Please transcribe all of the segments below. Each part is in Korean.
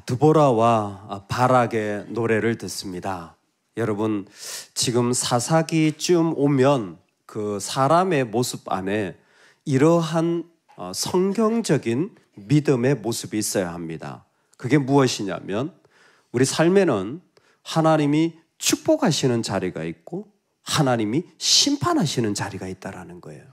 드보라와 바락의 노래를 듣습니다. 여러분, 지금 사사기쯤 오면 그 사람의 모습 안에 이러한 성경적인 믿음의 모습이 있어야 합니다. 그게 무엇이냐면 우리 삶에는 하나님이 축복하시는 자리가 있고 하나님이 심판하시는 자리가 있다는 거예요.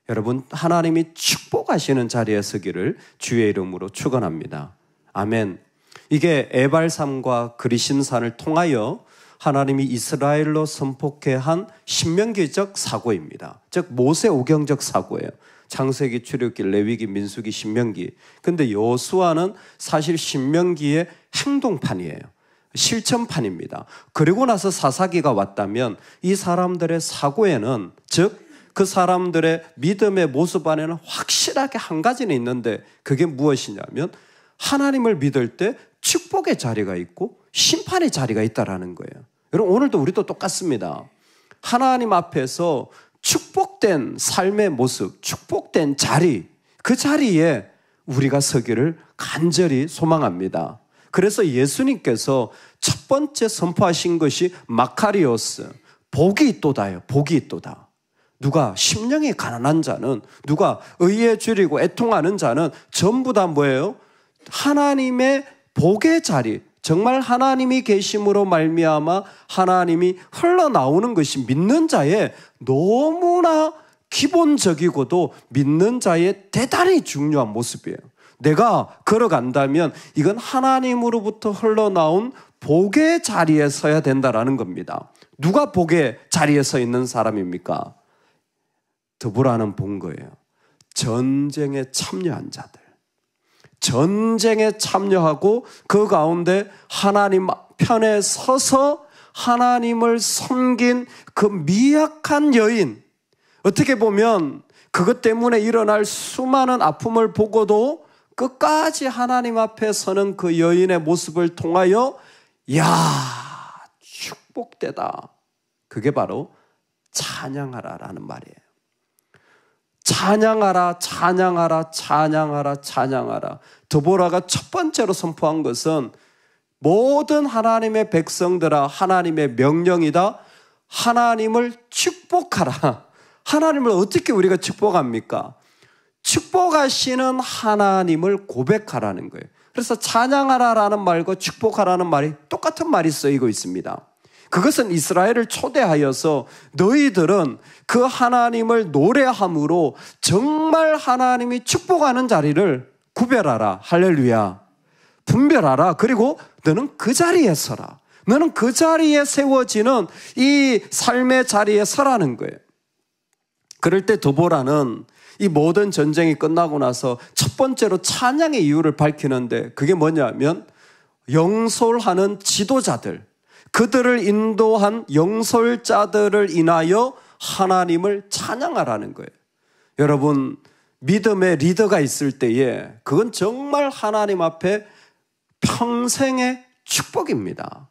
여러분, 하나님이 축복하시는 자리에 서기를 주의 이름으로 축원합니다. 아멘. 이게 에발산과 그리심산을 통하여 하나님이 이스라엘로 선포케 한 신명기적 사고입니다. 즉 모세오경적 사고예요. 창세기, 출애굽기, 레위기, 민수기, 신명기. 근데 여호수아는 사실 신명기의 행동판이에요. 실천판입니다. 그리고 나서 사사기가 왔다면 이 사람들의 사고에는, 즉 그 사람들의 믿음의 모습 안에는 확실하게 한 가지는 있는데 그게 무엇이냐면 하나님을 믿을 때 축복의 자리가 있고 심판의 자리가 있다는 거예요. 여러분, 오늘도 우리도 똑같습니다. 하나님 앞에서 축복된 삶의 모습, 축복된 자리, 그 자리에 우리가 서기를 간절히 소망합니다. 그래서 예수님께서 첫 번째 선포하신 것이 마카리오스, 복이 있도다예요. 복이 있도다. 누가 심령이 가난한 자는, 누가 의에 줄이고 애통하는 자는 전부 다 뭐예요? 하나님의 복의 자리, 정말 하나님이 계심으로 말미암아 하나님이 흘러나오는 것이 믿는 자의 너무나 기본적이고도 믿는 자의 대단히 중요한 모습이에요. 내가 걸어간다면 이건 하나님으로부터 흘러나온 복의 자리에 서야 된다는 겁니다. 누가 복의 자리에 서 있는 사람입니까? 드보라는 본 거예요. 전쟁에 참여한 자들. 전쟁에 참여하고 그 가운데 하나님 편에 서서 하나님을 섬긴 그 미약한 여인. 어떻게 보면 그것 때문에 일어날 수많은 아픔을 보고도 끝까지 하나님 앞에 서는 그 여인의 모습을 통하여 야, 축복되다. 그게 바로 찬양하라라는 말이에요. 찬양하라, 찬양하라, 찬양하라, 찬양하라. 드보라가 첫 번째로 선포한 것은 모든 하나님의 백성들아, 하나님의 명령이다. 하나님을 축복하라. 하나님을 어떻게 우리가 축복합니까? 축복하시는 하나님을 고백하라는 거예요. 그래서 찬양하라라는 말과 축복하라는 말이 똑같은 말이 쓰이고 있습니다. 그것은 이스라엘을 초대하여서 너희들은 그 하나님을 노래함으로 정말 하나님이 축복하는 자리를 구별하라. 할렐루야. 분별하라. 그리고 너는 그 자리에 서라. 너는 그 자리에 세워지는 이 삶의 자리에 서라는 거예요. 그럴 때 드보라는 이 모든 전쟁이 끝나고 나서 첫 번째로 찬양의 이유를 밝히는데 그게 뭐냐면 영솔하는 지도자들, 그들을 인도한 영솔자들을 인하여 하나님을 찬양하라는 거예요. 여러분, 믿음의 리더가 있을 때에 그건 정말 하나님 앞에 평생의 축복입니다.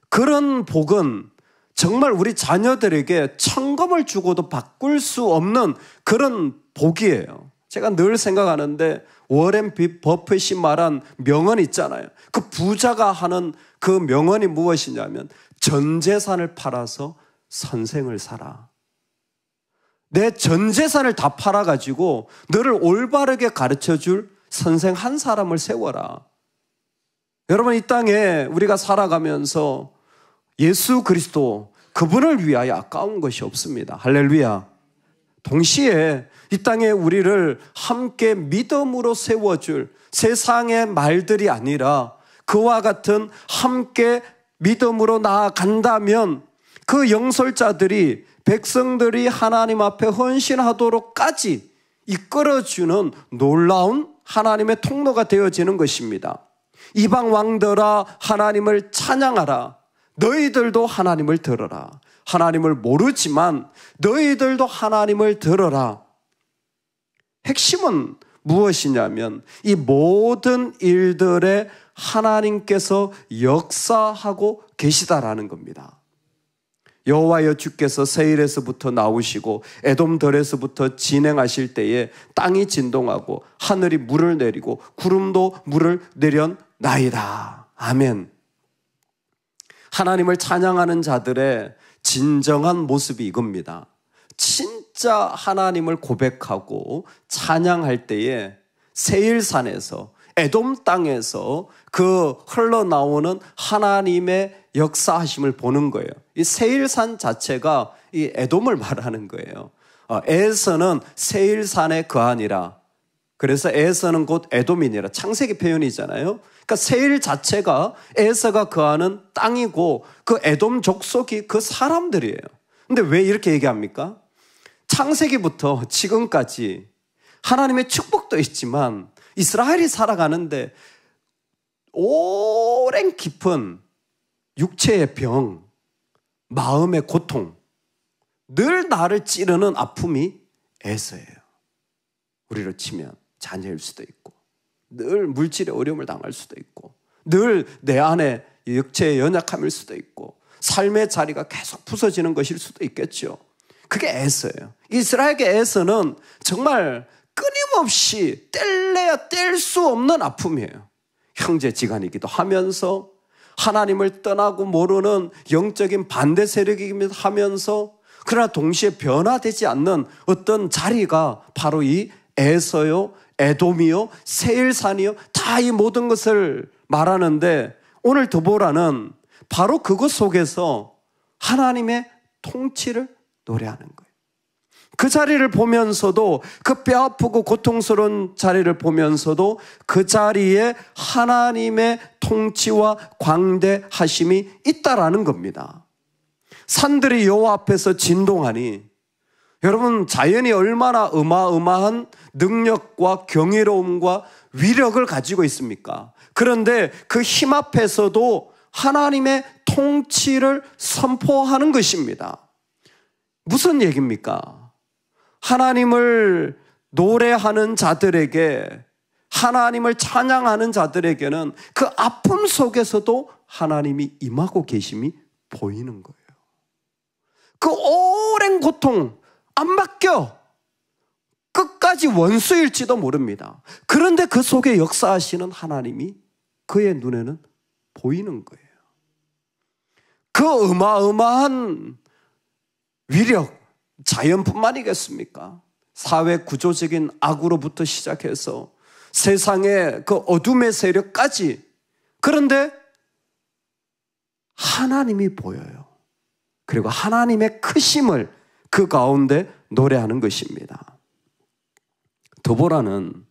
그런 복은 정말 우리 자녀들에게 천금을 주고도 바꿀 수 없는 그런 복이에요. 제가 늘 생각하는데 워렌 버핏이 말한 명언 있잖아요. 그 부자가 하는 그 명언이 무엇이냐면 전 재산을 팔아서 선생을 사라. 내 전 재산을 다 팔아가지고 너를 올바르게 가르쳐줄 선생 한 사람을 세워라. 여러분, 이 땅에 우리가 살아가면서 예수 그리스도 그분을 위하여 아까운 것이 없습니다. 할렐루야. 동시에 이 땅에 우리를 함께 믿음으로 세워줄 세상의 말들이 아니라 그와 같은 함께 믿음으로 나아간다면 그 영솔자들이 백성들이 하나님 앞에 헌신하도록까지 이끌어주는 놀라운 하나님의 통로가 되어지는 것입니다. 이방 왕들아, 하나님을 찬양하라. 너희들도 하나님을 들어라. 하나님을 모르지만 너희들도 하나님을 들어라. 핵심은 무엇이냐면 이 모든 일들에 하나님께서 역사하고 계시다라는 겁니다. 여호와여 주께서 세일에서부터 나오시고 에돔들에서부터 진행하실 때에 땅이 진동하고 하늘이 물을 내리고 구름도 물을 나이다. 아멘. 하나님을 찬양하는 자들의 진정한 모습이 이겁니다. 진짜 하나님을 고백하고 찬양할 때에 세일산에서, 에돔 땅에서 그 흘러나오는 하나님의 역사하심을 보는 거예요. 이 세일산 자체가 이 에돔을 말하는 거예요. 에서는 세일산에 거하니라. 그래서 에서는 곧 에돔이니라. 창세기 표현이잖아요. 그러니까 세일 자체가 에서가 거하는 땅이고 그 에돔 족속이 그 사람들이에요. 근데 왜 이렇게 얘기합니까? 창세기부터 지금까지 하나님의 축복도 있지만 이스라엘이 살아가는데 오랜 깊은 육체의 병, 마음의 고통, 늘 나를 찌르는 아픔이 에서예요. 우리로 치면 자녀일 수도 있고, 늘 물질의 어려움을 당할 수도 있고, 늘 내 안에 육체의 연약함일 수도 있고, 삶의 자리가 계속 부서지는 것일 수도 있겠죠. 그게 에서예요. 이스라엘의 에서는 정말 끊임없이 뗄래야 뗄 수 없는 아픔이에요. 형제지간이기도 하면서 하나님을 떠나고 모르는 영적인 반대 세력이기도 하면서 그러나 동시에 변화되지 않는 어떤 자리가 바로 이 에서요, 에돔이요, 세일산이요, 다 이 모든 것을 말하는데 오늘 드보라는 바로 그것 속에서 하나님의 통치를 노래하는 거예요. 그 자리를 보면서도 그 뼈아프고 고통스러운 자리를 보면서도 그 자리에 하나님의 통치와 광대하심이 있다라는 겁니다. 산들이 여호와 앞에서 진동하니 여러분 자연이 얼마나 어마어마한 능력과 경이로움과 위력을 가지고 있습니까? 그런데 그 힘 앞에서도 하나님의 통치를 선포하는 것입니다. 무슨 얘기입니까? 하나님을 노래하는 자들에게, 하나님을 찬양하는 자들에게는 그 아픔 속에서도 하나님이 임하고 계심이 보이는 거예요. 그 오랜 고통 안 바뀌어. 끝까지 원수일지도 모릅니다. 그런데 그 속에 역사하시는 하나님이 그의 눈에는 보이는 거예요. 그 어마어마한 위력, 자연뿐만이겠습니까? 사회 구조적인 악으로부터 시작해서 세상의 그 어둠의 세력까지. 그런데 하나님이 보여요. 그리고 하나님의 크심을 그 가운데 노래하는 것입니다. 드보라는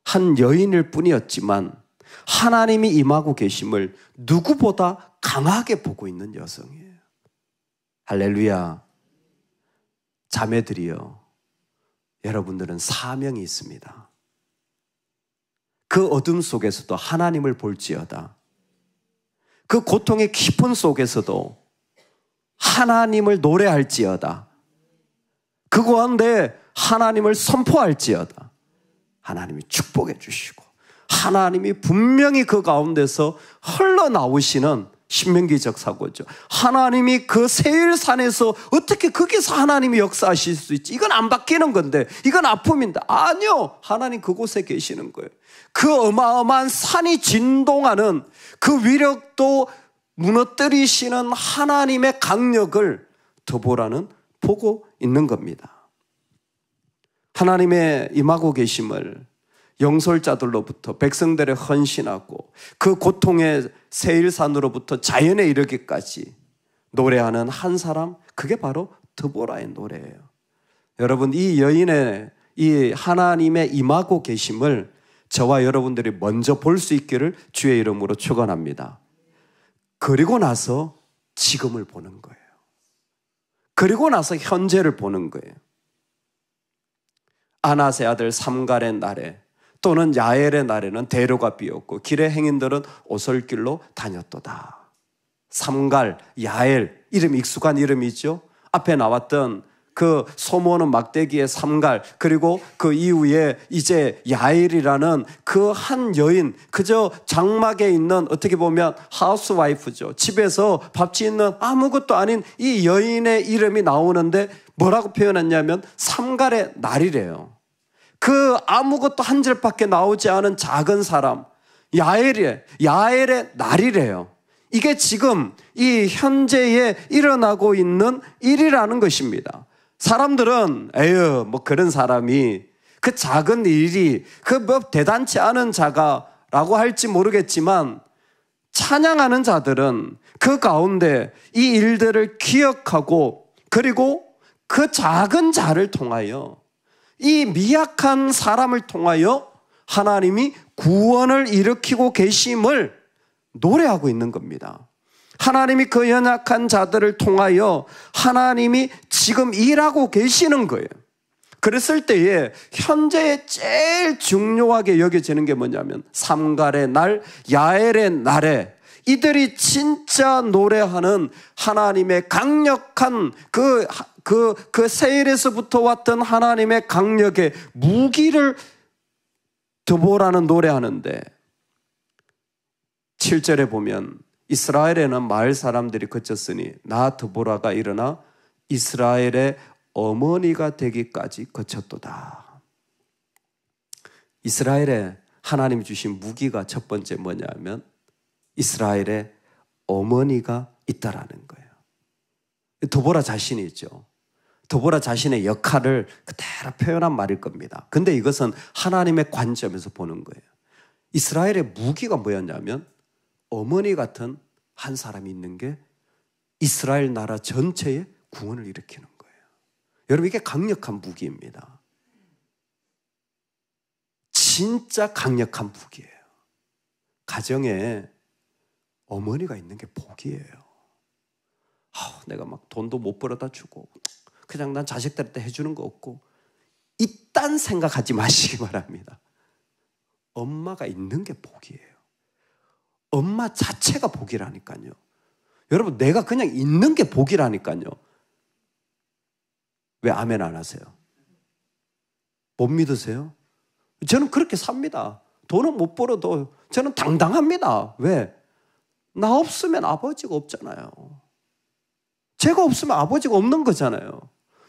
한 여인일 뿐이었지만 하나님이 임하고 계심을 누구보다 강하게 보고 있는 여성이에요. 할렐루야. 자매들이여, 여러분들은 사명이 있습니다. 그 어둠 속에서도 하나님을 볼지어다. 그 고통의 깊은 속에서도 하나님을 노래할지어다. 그 가운데 하나님을 선포할지어다. 하나님이 축복해 주시고 하나님이 분명히 그 가운데서 흘러나오시는 신명기적 사고죠. 하나님이 그 세일산에서 어떻게 거기서 하나님이 역사하실 수 있지? 이건 안 바뀌는 건데, 이건 아픔인데. 아니요, 하나님 그곳에 계시는 거예요. 그 어마어마한 산이 진동하는 그 위력도 무너뜨리시는 하나님의 강력을 드보라는 보고 있는 겁니다. 하나님의 임하고 계심을 영솔자들로부터 백성들의 헌신하고 그 고통의 세일산으로부터 자연에 이르기까지 노래하는 한 사람, 그게 바로 드보라의 노래예요. 여러분, 이 여인의 이 하나님의 임하고 계심을 저와 여러분들이 먼저 볼 수 있기를 주의 이름으로 축원합니다. 그리고 나서 지금을 보는 거예요. 그리고 나서 현재를 보는 거예요. 아낫의 아들 삼갈의 날에 또는 야엘의 날에는 대로가 비었고 길의 행인들은 오솔길로 다녔도다. 삼갈, 야엘, 이름 익숙한 이름이죠. 앞에 나왔던 그 소모는 막대기의 삼갈, 그리고 그 이후에 이제 야엘이라는 그 한 여인, 그저 장막에 있는 어떻게 보면 하우스와이프죠. 집에서 밥 짓는 아무것도 아닌 이 여인의 이름이 나오는데 뭐라고 표현했냐면 삼갈의 날이래요. 그 아무것도 한 절밖에 나오지 않은 작은 사람, 야엘의 날이래요. 이게 지금 이 현재에 일어나고 있는 일이라는 것입니다. 사람들은 에휴 뭐 그런 사람이 그 작은 일이 그 뭐 대단치 않은 자가라고 할지 모르겠지만 찬양하는 자들은 그 가운데 이 일들을 기억하고 그리고 그 작은 자를 통하여 이 미약한 사람을 통하여 하나님이 구원을 일으키고 계심을 노래하고 있는 겁니다. 하나님이 그 연약한 자들을 통하여 하나님이 지금 일하고 계시는 거예요. 그랬을 때에 현재에 제일 중요하게 여겨지는 게 뭐냐면 삼갈의 날, 야엘의 날에 이들이 진짜 노래하는 하나님의 강력한 그 세일에서부터 왔던 하나님의 강력의 무기를 드보라는 노래하는데 7절에 보면 이스라엘에는 마을 사람들이 그쳤으니 나 드보라가 일어나 이스라엘의 어머니가 되기까지 거쳤도다. 이스라엘에 하나님이 주신 무기가 첫 번째 뭐냐면 이스라엘의 어머니가 있다라는 거예요. 드보라 자신이 있죠. 드보라 자신의 역할을 그대로 표현한 말일 겁니다. 근데 이것은 하나님의 관점에서 보는 거예요. 이스라엘의 무기가 뭐였냐면 어머니 같은 한 사람이 있는 게 이스라엘 나라 전체에 구원을 일으키는 거예요. 여러분 이게 강력한 무기입니다. 진짜 강력한 무기예요. 가정에 어머니가 있는 게 복이에요. 내가 막 돈도 못 벌어다 주고 그냥 난 자식들한테 해주는 거 없고 이딴 생각하지 마시기 바랍니다. 엄마가 있는 게 복이에요. 엄마 자체가 복이라니까요. 여러분 내가 그냥 있는 게 복이라니까요. 왜 아멘 안 하세요? 못 믿으세요? 저는 그렇게 삽니다. 돈은 못 벌어도 저는 당당합니다. 왜? 나 없으면 아버지가 없잖아요. 제가 없으면 아버지가 없는 거잖아요.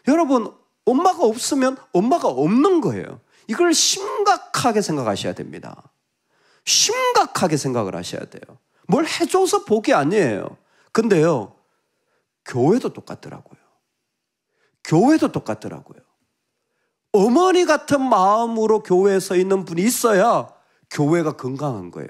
여러분 엄마가 없으면 엄마가 없는 거예요. 이걸 심각하게 생각하셔야 됩니다. 심각하게 생각을 하셔야 돼요. 뭘 해줘서 복이 아니에요. 근데요 교회도 똑같더라고요. 교회도 똑같더라고요. 어머니 같은 마음으로 교회에 서 있는 분이 있어야 교회가 건강한 거예요.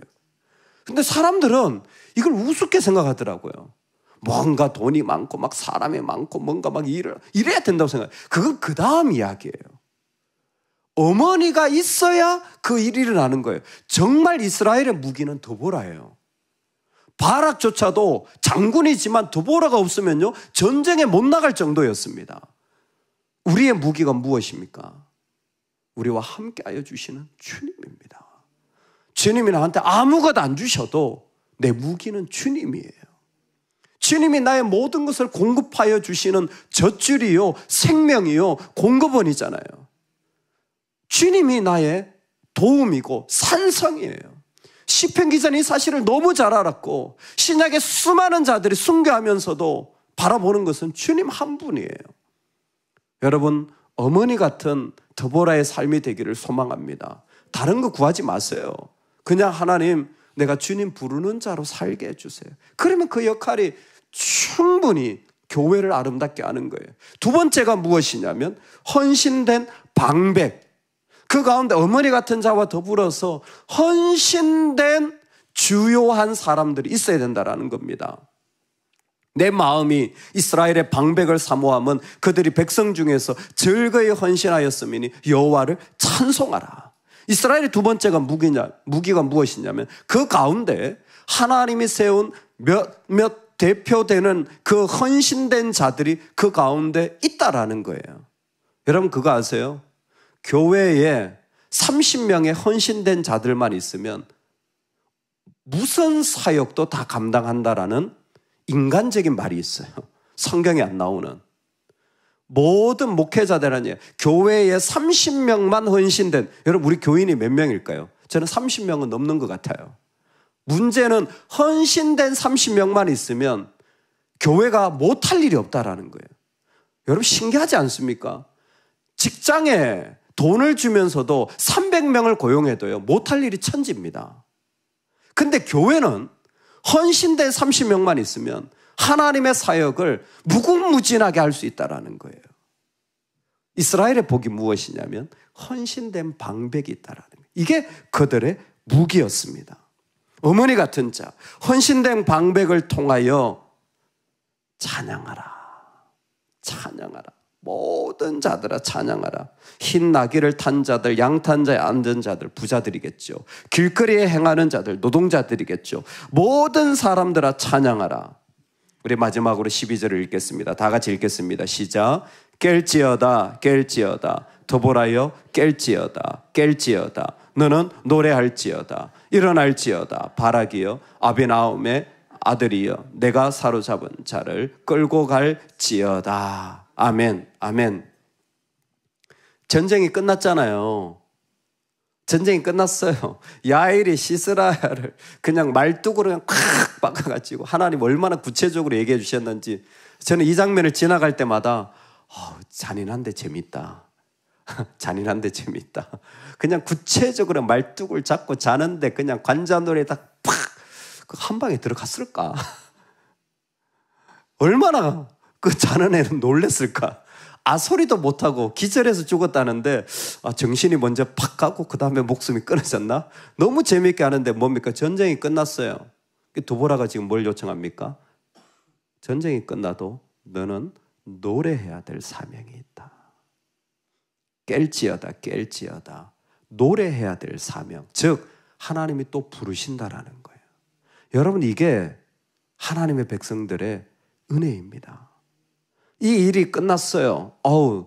근데 사람들은 이걸 우습게 생각하더라고요. 뭔가 돈이 많고 막 사람이 많고 뭔가 막 이래야 된다고 생각해요. 그건 그 다음 이야기예요. 어머니가 있어야 그 일이 일어나는 거예요. 정말 이스라엘의 무기는 드보라예요. 바락조차도 장군이지만 드보라가 없으면요 전쟁에 못 나갈 정도였습니다. 우리의 무기가 무엇입니까? 우리와 함께하여 주시는 주님입니다. 주님이 나한테 아무것도 안 주셔도 내 무기는 주님이에요. 주님이 나의 모든 것을 공급하여 주시는 젖줄이요 생명이요 공급원이잖아요. 주님이 나의 도움이고 산성이에요. 시편 기자는 이 사실을 너무 잘 알았고 신약의 수많은 자들이 순교하면서도 바라보는 것은 주님 한 분이에요. 여러분 어머니 같은 드보라의 삶이 되기를 소망합니다. 다른 거 구하지 마세요. 그냥 하나님 내가 주님 부르는 자로 살게 해주세요. 그러면 그 역할이 충분히 교회를 아름답게 하는 거예요. 두 번째가 무엇이냐면 헌신된 방백. 그 가운데 어머니 같은 자와 더불어서 헌신된 주요한 사람들이 있어야 된다는 겁니다. 내 마음이 이스라엘의 방백을 사모함은 그들이 백성 중에서 즐거이 헌신하였음이니 여호와를 찬송하라. 이스라엘의 두 번째가 무기가 무엇이냐면 그 가운데 하나님이 세운 몇 대표되는 그 헌신된 자들이 그 가운데 있다라는 거예요. 여러분 그거 아세요? 교회에 30명의 헌신된 자들만 있으면 무슨 사역도 다 감당한다라는 인간적인 말이 있어요. 성경에 안 나오는. 모든 목회자들은 교회에 30명만 헌신된, 여러분 우리 교인이 몇 명일까요? 저는 30명은 넘는 것 같아요. 문제는 헌신된 30명만 있으면 교회가 못할 일이 없다라는 거예요. 여러분 신기하지 않습니까? 직장에 돈을 주면서도 300명을 고용해도요 못할 일이 천지입니다. 근데 교회는 헌신된 30명만 있으면 하나님의 사역을 무궁무진하게 할 수 있다는 거예요. 이스라엘의 복이 무엇이냐면 헌신된 방백이 있다는 거예요. 이게 그들의 무기였습니다. 어머니 같은 자, 헌신된 방백을 통하여 찬양하라. 찬양하라. 모든 자들아 찬양하라. 흰 나귀를 탄 자들, 양 탄 자에 앉은 자들, 부자들이겠죠. 길거리에 행하는 자들, 노동자들이겠죠. 모든 사람들아 찬양하라. 우리 마지막으로 12절을 읽겠습니다. 다 같이 읽겠습니다. 시작. 깰지어다 깰지어다 더보라여 깰지어다 깰지어다 너는 노래할지어다 일어날지어다 바라기여 아비나움의 아들이여 내가 사로잡은 자를 끌고 갈지어다. 아멘. 아멘. 전쟁이 끝났잖아요. 전쟁이 끝났어요. 야엘이 시스라를 그냥 말뚝으로 그냥 콱 박아가지고 하나님 얼마나 구체적으로 얘기해 주셨는지 저는 이 장면을 지나갈 때마다 잔인한데 재밌다. 잔인한데 재밌다. 그냥 구체적으로 말뚝을 잡고 자는데 그냥 관자놀이에 딱 팍! 한 방에 들어갔을까? 얼마나 그 자는 애는 놀랬을까? 소리도 못하고 기절해서 죽었다는데 정신이 먼저 팍 가고 그 다음에 목숨이 끊어졌나? 너무 재밌게 하는데 뭡니까? 전쟁이 끝났어요. 도보라가 지금 뭘 요청합니까? 전쟁이 끝나도 너는 노래해야 될 사명이 있다. 깰지어다 깰지어다. 노래해야 될 사명. 즉 하나님이 또 부르신다라는 거예요. 여러분 이게 하나님의 백성들의 은혜입니다. 이 일이 끝났어요.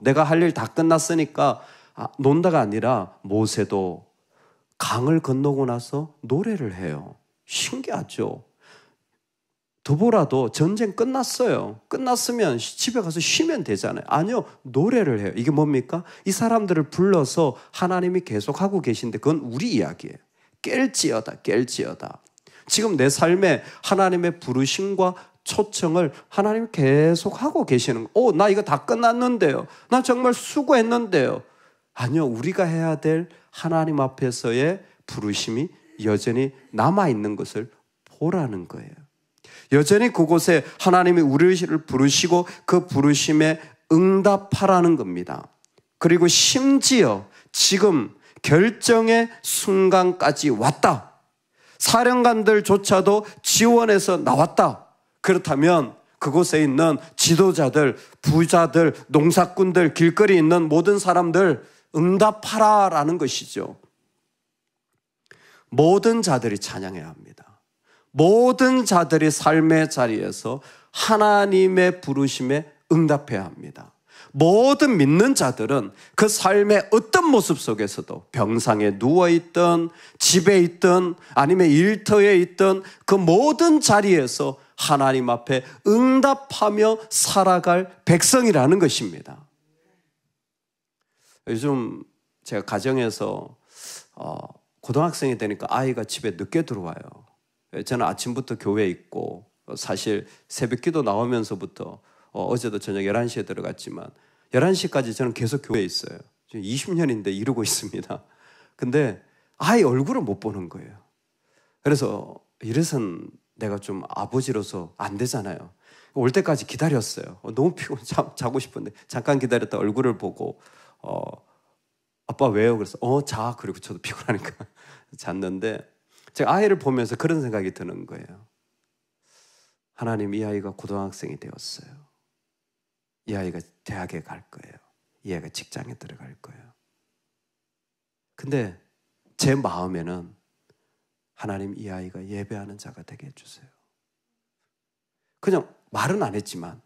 내가 할 일 다 끝났으니까 논다가 아니라 모세도 강을 건너고 나서 노래를 해요. 신기하죠? 드보라도 전쟁 끝났어요. 끝났으면 집에 가서 쉬면 되잖아요. 아니요, 노래를 해요. 이게 뭡니까? 이 사람들을 불러서 하나님이 계속하고 계신데 그건 우리 이야기예요. 깰지어다 깰지어다. 지금 내 삶에 하나님의 부르심과 초청을 하나님 계속 하고 계시는 거예요. 나 이거 다 끝났는데요. 나 정말 수고했는데요. 아니요, 우리가 해야 될 하나님 앞에서의 부르심이 여전히 남아있는 것을 보라는 거예요. 여전히 그곳에 하나님이 우리를 부르시고 그 부르심에 응답하라는 겁니다. 그리고 심지어 지금 결정의 순간까지 왔다. 사령관들조차도 지원해서 나왔다. 그렇다면 그곳에 있는 지도자들, 부자들, 농사꾼들, 길거리에 있는 모든 사람들 응답하라라는 것이죠. 모든 자들이 찬양해야 합니다. 모든 자들이 삶의 자리에서 하나님의 부르심에 응답해야 합니다. 모든 믿는 자들은 그 삶의 어떤 모습 속에서도 병상에 누워있든 집에 있든 아니면 일터에 있든 그 모든 자리에서 하나님 앞에 응답하며 살아갈 백성이라는 것입니다. 요즘 제가 가정에서 고등학생이 되니까 아이가 집에 늦게 들어와요. 저는 아침부터 교회에 있고 사실 새벽기도 나오면서부터 어제도 저녁 11시에 들어갔지만 11시까지 저는 계속 교회에 있어요. 20년인데 이러고 있습니다. 근데 아이 얼굴을 못 보는 거예요. 그래서 이래선 내가 좀 아버지로서 안 되잖아요. 올 때까지 기다렸어요. 너무 피곤해 자고 싶은데 잠깐 기다렸다 얼굴을 보고 아빠 왜요? 그래서 자. 그리고 저도 피곤하니까 잤는데 제가 아이를 보면서 그런 생각이 드는 거예요. 하나님, 이 아이가 고등학생이 되었어요. 이 아이가 대학에 갈 거예요. 이 아이가 직장에 들어갈 거예요. 근데 제 마음에는 하나님, 이 아이가 예배하는 자가 되게 해주세요. 그냥 말은 안 했지만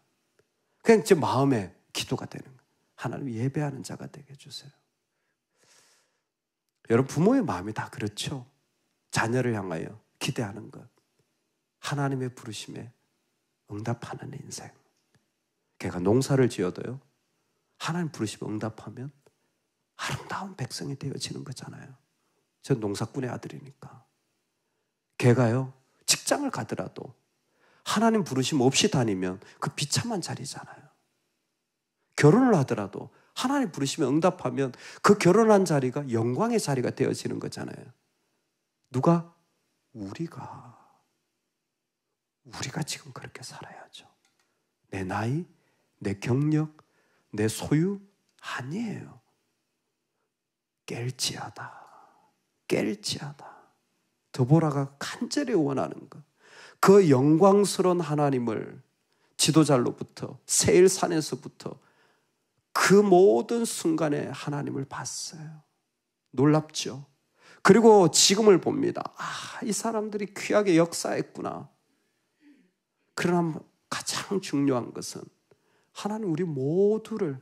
그냥 제 마음에 기도가 되는 거예요. 하나님, 예배하는 자가 되게 해주세요. 여러분 부모의 마음이 다 그렇죠. 자녀를 향하여 기대하는 것, 하나님의 부르심에 응답하는 인생. 걔가 농사를 지어도요, 하나님 부르심에 응답하면 아름다운 백성이 되어지는 거잖아요. 전 농사꾼의 아들이니까. 걔가요, 직장을 가더라도 하나님 부르심 없이 다니면 그 비참한 자리잖아요. 결혼을 하더라도 하나님 부르심에 응답하면 그 결혼한 자리가 영광의 자리가 되어지는 거잖아요. 누가 우리가 지금 그렇게 살아야죠. 내 나이, 내 경력, 내 소유 아니에요. 깰지어다. 드보라가 간절히 원하는 것, 그 영광스러운 하나님을 지도자로부터, 세일산에서부터 그 모든 순간에 하나님을 봤어요. 놀랍죠? 그리고 지금을 봅니다. 이 사람들이 귀하게 역사했구나. 그러나 가장 중요한 것은 하나님 우리 모두를,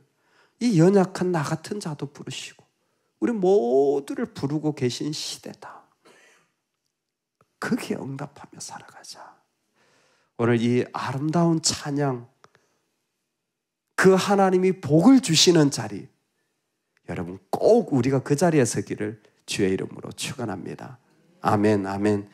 이 연약한 나 같은 자도 부르시고 우리 모두를 부르고 계신 시대다. 거기에 응답하며 살아가자. 오늘 이 아름다운 찬양, 그 하나님이 복을 주시는 자리, 여러분 꼭 우리가 그 자리에 서기를 주의 이름으로 축원합니다. 아멘, 아멘.